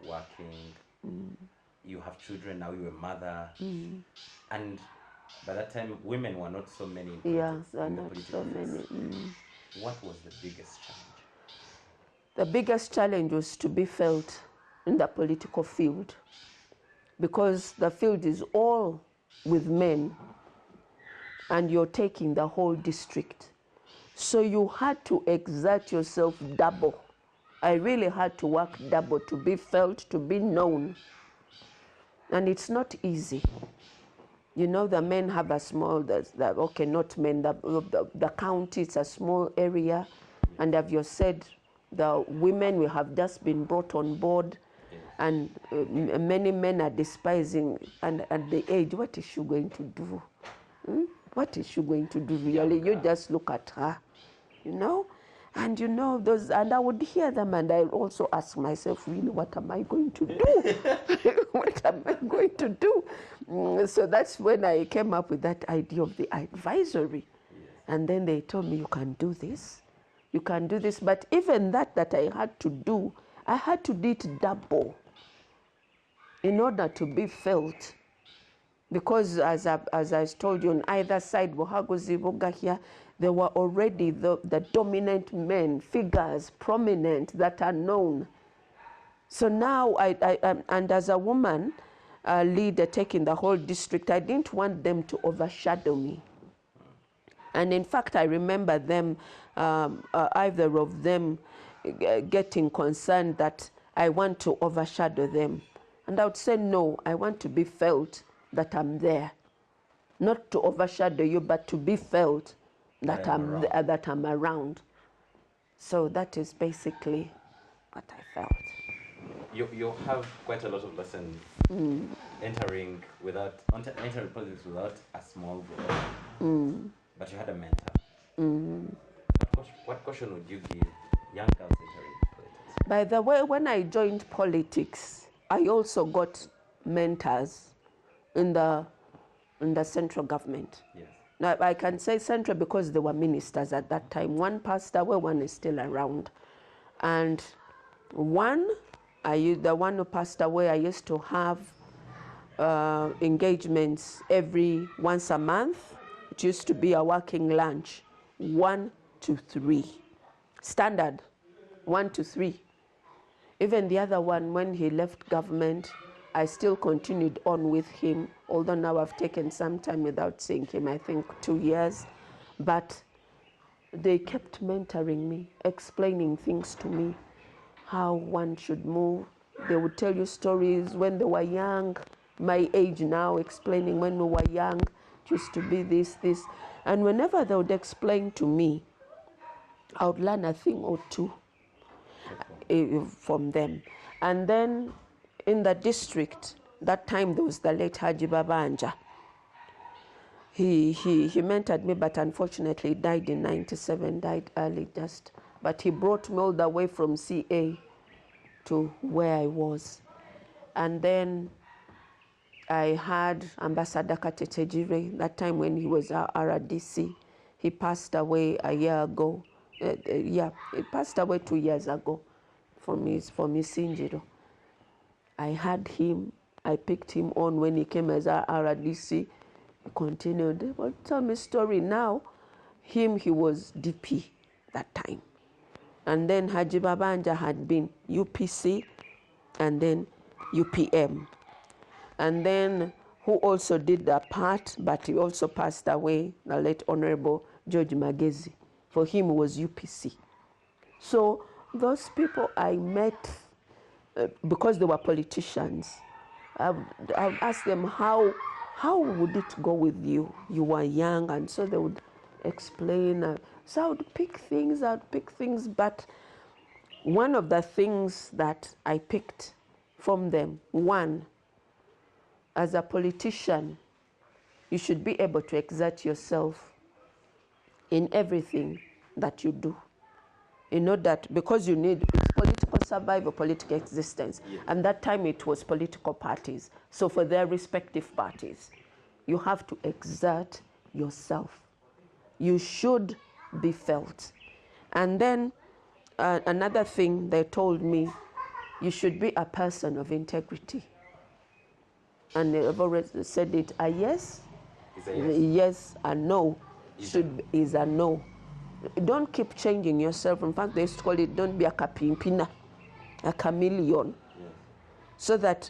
working, you have children, now you're a mother, and by that time women were not so many in politics, there are in the not political so many. space. What was the biggest challenge? The biggest challenge was to be felt in the political field, because the field is all with men and you're taking the whole district. So you had to exert yourself double. I really had to work double to be felt, to be known. And it's not easy. You know, the men have a small, okay, not men, the county, it's a small area. And as you said, the women will have just been brought on board. And many men are despising, and at the age, what is she going to do? What is she going to do really? You just look at her, you know? And you know, and I would hear them, and I also ask myself, really, what am I going to do? What am I going to do? So that's when I came up with that idea of the advisory. And then they told me, you can do this. You can do this. But even that I had to do, I had to do it double in order to be felt. Because as I told you, on either side, Bohagozi, Bogahia, there were already the dominant men, figures, prominent, that are known. So now, and as a woman, a leader taking the whole district, I didn't want them to overshadow me. And in fact, I remember them, either of them getting concerned that I want to overshadow them. And I would say, no, I want to be felt that I'm there. Not to overshadow you, but to be felt that I'm around. So that is basically what I felt. You have quite a lot of lessons entering politics without a small group. But you had a mentor. What caution would you give young girls entering politics? By the way, when I joined politics, I also got mentors in the central government. Yes. Now, I can say central because they were ministers at that time. One passed away, one is still around. And the one who passed away, I used to have engagements once a month. It used to be a working lunch, 1 to 3. Standard, 1 to 3. Even the other one, when he left government, I still continued on with him, although now I've taken some time without seeing him, I think 2 years. But they kept mentoring me, explaining things to me, how one should move. They would tell you stories when they were young, my age now, explaining when we were young, it used to be this. And whenever they would explain to me, I would learn a thing or two from them. And then in the district, that time there was the late Haji Babanja. He mentored me, but unfortunately he died in 97, died early just. But he brought me all the way from CA to where I was. And then I had Ambassador Katetejire, that time when he was our RDC. He passed away a year ago. He passed away 2 years ago from his injury. I had him, I picked him on when he came as our RDC. He continued, well, tell me a story now. He was DP that time. And then Haji Babanja had been UPC and then UPM. And then who also did that part, but he also passed away, the late Honorable George Magezi. For him, it was UPC. So those people I met, because they were politicians, I would ask them, how would it go with you? You were young, and so they would explain. So I would pick things, but one of the things that I picked from them, one, as a politician, you should be able to exert yourself in everything that you do. You know that because you need it's political survival, political existence. Yes. And that time it was political parties. So for their respective parties, you have to exert yourself. You should be felt. And then another thing they told me, you should be a person of integrity. And they've already said it, a yes, Is a yes. yes, a no is a no. Don't keep changing yourself. In fact, they used to call it, don't be a kapimpina, a chameleon. Yes. So that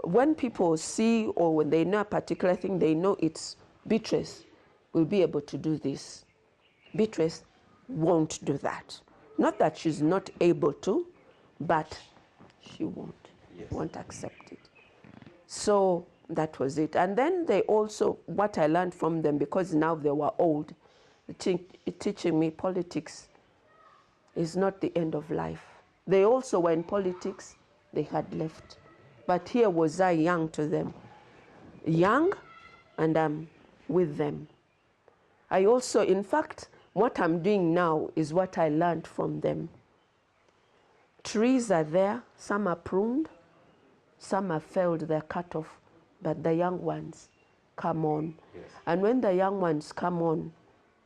when people see or when they know a particular thing, they know it's Beatrice will be able to do this. Beatrice won't do that. Not that she's not able to, but she won't. Yes. Won't accept it. So that was it. And then they also, what I learned from them, because now they were old, teaching me politics is not the end of life. They also were in politics, they had left. But here was I young to them. Young, and I'm with them. I also, in fact, what I'm doing now is what I learned from them. Trees are there, some are pruned, some are felled, they're cut off, but the young ones come on. Yes. And when the young ones come on,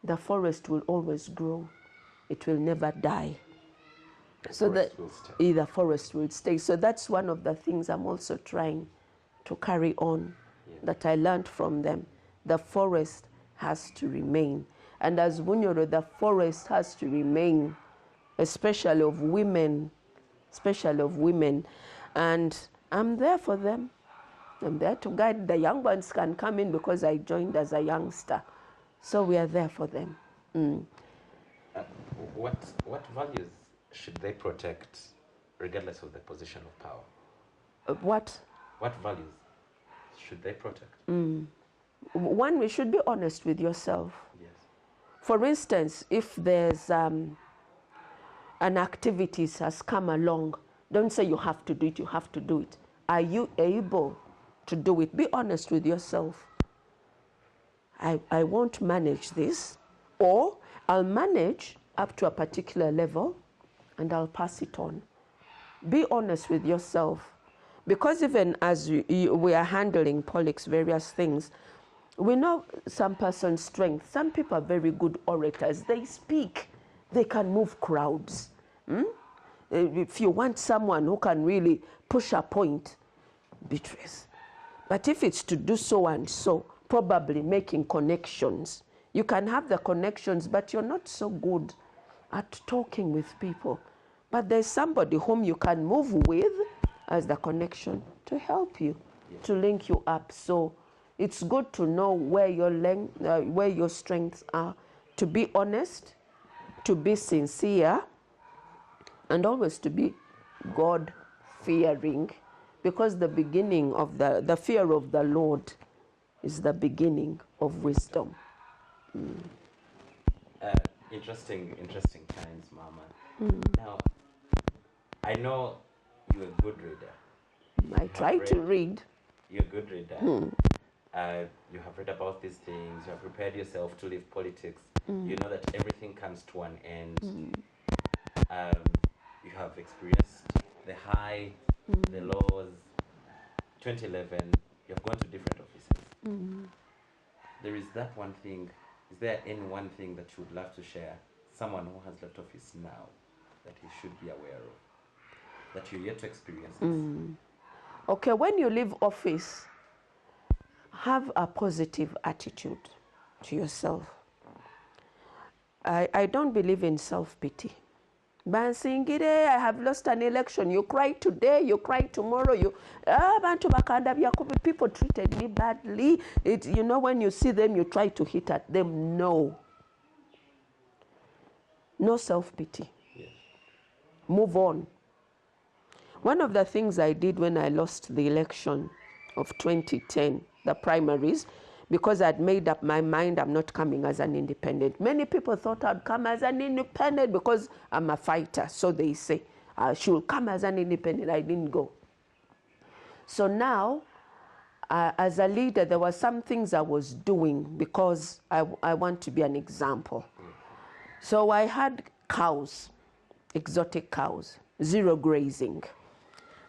the forest will always grow. It will never die. So that the forest will stay. So that's one of the things I'm also trying to carry on, that I learned from them. The forest has to remain. And as Bunyoro, the forest has to remain, especially of women, And I'm there for them. I'm there to guide. The young ones can come in because I joined as a youngster. So we are there for them. What values should they protect regardless of the position of power? What values should they protect? One, we should be honest with yourself. Yes. For instance, if there's an activity has come along, don't say you have to do it, you have to do it. Are you able to do it? Be honest with yourself. I won't manage this, or I'll manage up to a particular level and I'll pass it on. Be honest with yourself. Because even as we are handling politics, various things, we know some person's strength. Some people are very good orators. They speak. They can move crowds. If you want someone who can really push a point, Beatrice. But if it's to do so and so, probably making connections. You can have the connections, but you're not so good at talking with people. But there's somebody whom you can move with as the connection to help you, to link you up. So it's good to know where your strengths are, to be honest, to be sincere, and always to be God-fearing, because the beginning of the fear of the Lord is the beginning of wisdom. Interesting times, Mama. Now, I know you're a good reader. I try to read. You're a good reader. You have read about these things. You have prepared yourself to leave politics. You know that everything comes to an end. You have experienced the high, the lows. 2011, you have gone to different offices. There is that one thing. Is there any one thing that you would love to share? Someone who has left office now that he should be aware of, that you're yet to experience this? Okay, when you leave office, have a positive attitude to yourself. I don't believe in self-pity. Bansingire, I have lost an election. You cry today, you cry tomorrow. People treated me badly. When you see them, you try to hit at them. No self-pity. Yes. Move on. One of the things I did when I lost the election of 2010, the primaries, because I'd made up my mind I'm not coming as an independent. Many people thought I'd come as an independent because I'm a fighter, so they say. She will come as an independent. I didn't go. So now, as a leader, there were some things I was doing because I want to be an example. So I had cows, exotic cows, zero grazing.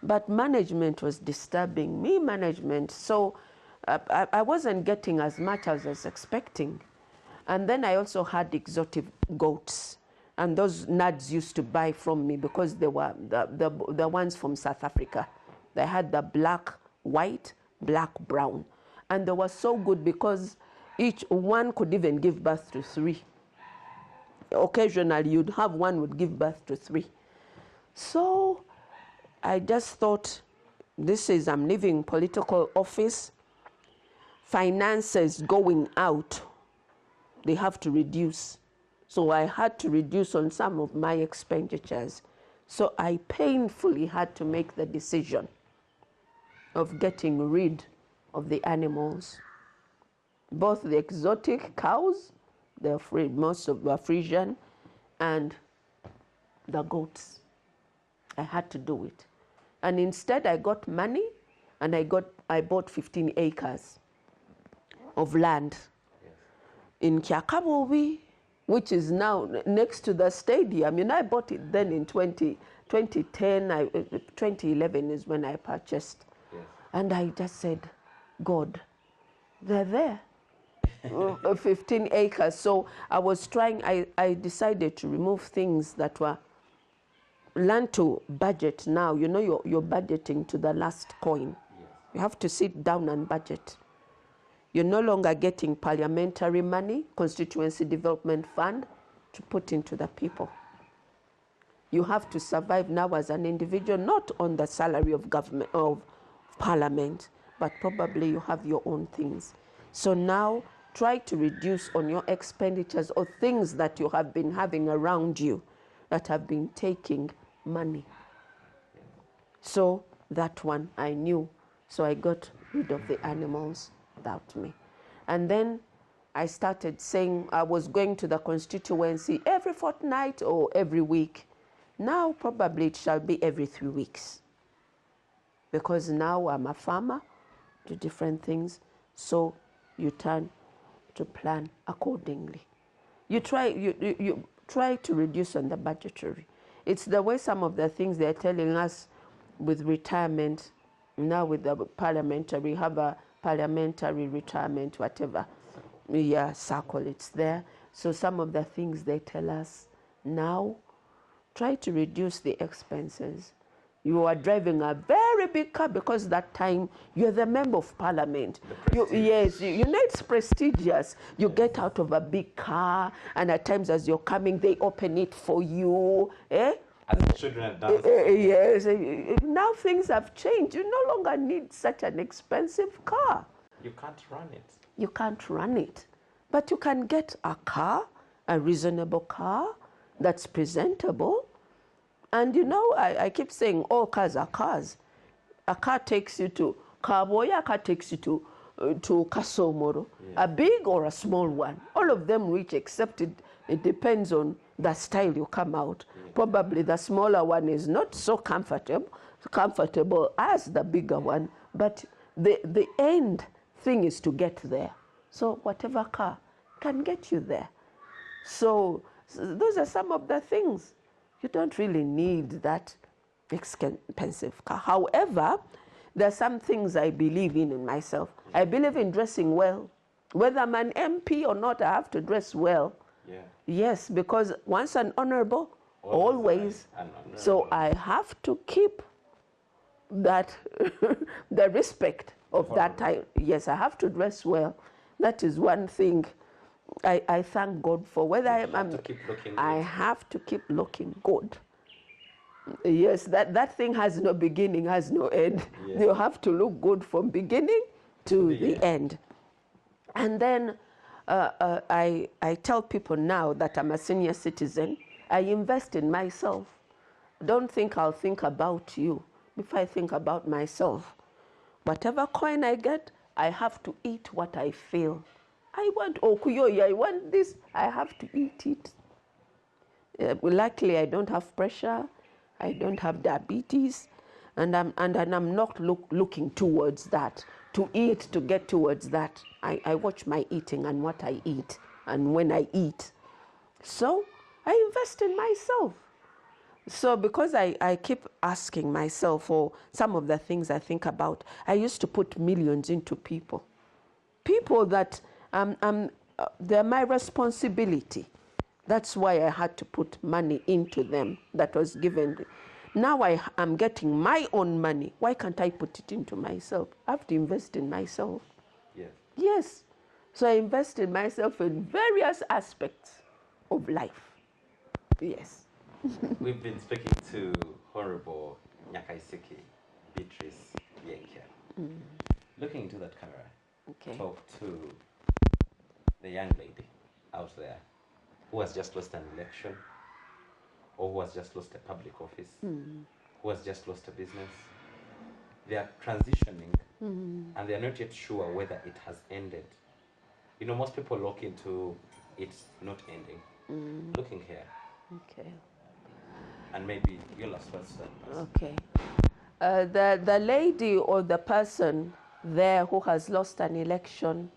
But management was disturbing me, so I wasn't getting as much as I was expecting. And then I also had exotic goats. And those nads used to buy from me because they were the ones from South Africa. They had the black, white, black, brown. And they were so good because each one could even give birth to 3. Occasionally, you'd have one would give birth to 3. So I just thought, I'm leaving political office, finances going out, they have to reduce. So I had to reduce on some of my expenditures. So I painfully had to make the decision of getting rid of the animals, both the exotic cows, most of the Frisian, and the goats. I had to do it. And instead I got money and I bought 15 acres of land in Kyakabobi, which is now next to the stadium. I bought it then in 2010, 2011 is when I purchased. Yes. And I just said, God, they're there. 15 acres. So I was trying, I decided to remove things that were, learn to budget now. You're budgeting to the last coin. Yes. You have to sit down and budget. You're no longer getting parliamentary money, constituency development fund, to put into the people. You have to survive now as an individual, not on the salary of government, of parliament, but probably you have your own things. So now try to reduce on your expenditures or things that you have been having around you that have been taking money. So that one I knew. So I got rid of the animals without me. And then I started saying I was going to the constituency every fortnight or every week. Now probably it shall be every 3 weeks. Because now I'm a farmer, do different things. So you turn to plan accordingly. You try to reduce on the budgetary. It's the way some of the things they're telling us with retirement, now with the parliamentary, have a parliamentary retirement, whatever. Yeah, circle, it's there. So some of the things they tell us now, try to reduce the expenses. You are driving a very big car because that time you're the member of parliament. Yes, you know it's prestigious. You get out of a big car, and at times as you're coming, they open it for you. As the children have done. Yes, now things have changed. You no longer need such an expensive car. You can't run it. You can't run it. But you can get a car, a reasonable car that's presentable. And I keep saying all cars are cars. A car takes you to Kaboya, a car takes you to Kasomoro, a big or a small one. All of them reach, except it depends on the style you come out. Probably the smaller one is not so comfortable as the bigger one, but the end thing is to get there. So whatever car can get you there. So those are some of the things. You don't really need that expensive car. However, there are some things I believe in myself. I believe in dressing well. Whether I'm an MP or not, I have to dress well. Yeah. Yes, because once an honorable, always. So I have to keep that, the respect of that time. Yes, I have to dress well. That is one thing I thank God for. Whether I have to keep looking good. Yes, that thing has no beginning, has no end. Yeah. You have to look good from beginning to the end. And then I tell people now that I'm a senior citizen, I invest in myself. Don't think I'll think about you before I think about myself. Whatever coin I get, I have to eat what I feel. I want okuyoya, I want this, I have to eat it. Luckily, I don't have pressure, I don't have diabetes, and I'm not looking towards that, to eat, to get towards that. I watch my eating and what I eat, and when I eat. So I invest in myself. So because I keep asking myself, or some of the things I think about, I used to put millions into people. People that they're my responsibility. That's why I had to put money into them that was given. Now I am getting my own money. Why can't I put it into myself? I have to invest in myself. Yes. Yes. So I invest in myself in various aspects of life. Yes. We've been speaking to Honorable Nyakaisiki Beatrice Byenkya. Looking into that camera, Okay. talk to the young lady out there who has just lost an election, or who has just lost a public office, who has just lost a business. They are transitioning, and they are not yet sure whether it has ended. You know, most people look into it's not ending. Looking here, Okay. and maybe your last question. Okay. The lady or the person there who has lost an election,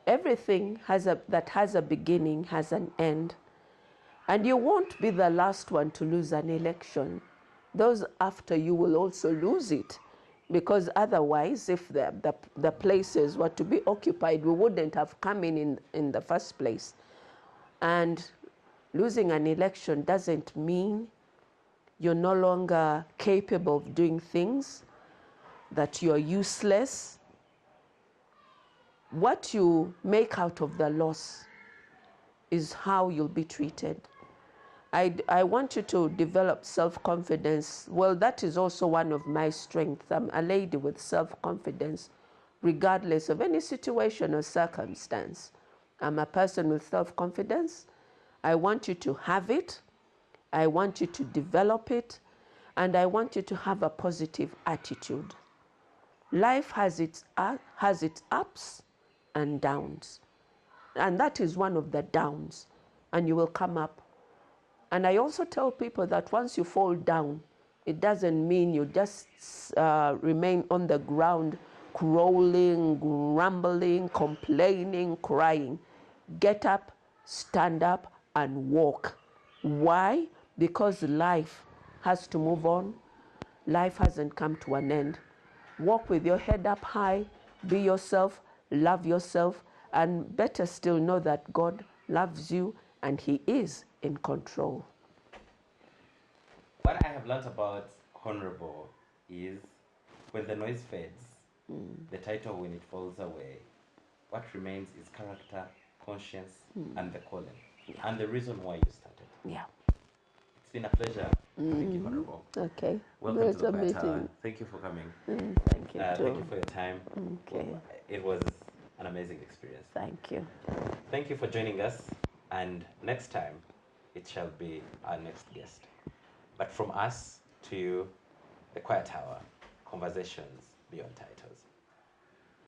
everything that has a beginning has an end. And you won't be the last one to lose an election. Those after you will also lose it. Because otherwise, if the places were to be occupied, we wouldn't have come in the first place. And losing an election doesn't mean you're no longer capable of doing things, that you're useless. What you make out of the loss is how you'll be treated. I want you to develop self-confidence. Well, that is also one of my strengths. I'm a lady with self-confidence, regardless of any situation or circumstance. I'm a person with self-confidence. I want you to have it. I want you to develop it. And I want you to have a positive attitude. Life has its ups and downs. And that is one of the downs. And you will come up. And I also tell people that once you fall down, it doesn't mean you just remain on the ground, crawling, grumbling, complaining, crying. Get up, stand up, and walk. Why? Because life has to move on. Life hasn't come to an end. Walk with your head up high, be yourself, love yourself, and better still know that God loves you and He is in control. What I have learned about Honorable is when the noise fades, the title when it falls away, what remains is character, conscience, and the calling, and the reason why you started. Yeah. It's been a pleasure. Thank you, Honorable. Okay. Welcome to the Pleasure Quiet Hour. meeting. Thank you for coming. Thank you too. Thank you for your time. Okay. Well, it was an amazing experience. Thank you. Thank you for joining us, and next time it shall be our next guest. But from us to you, the Quiet Hour, conversations beyond titles.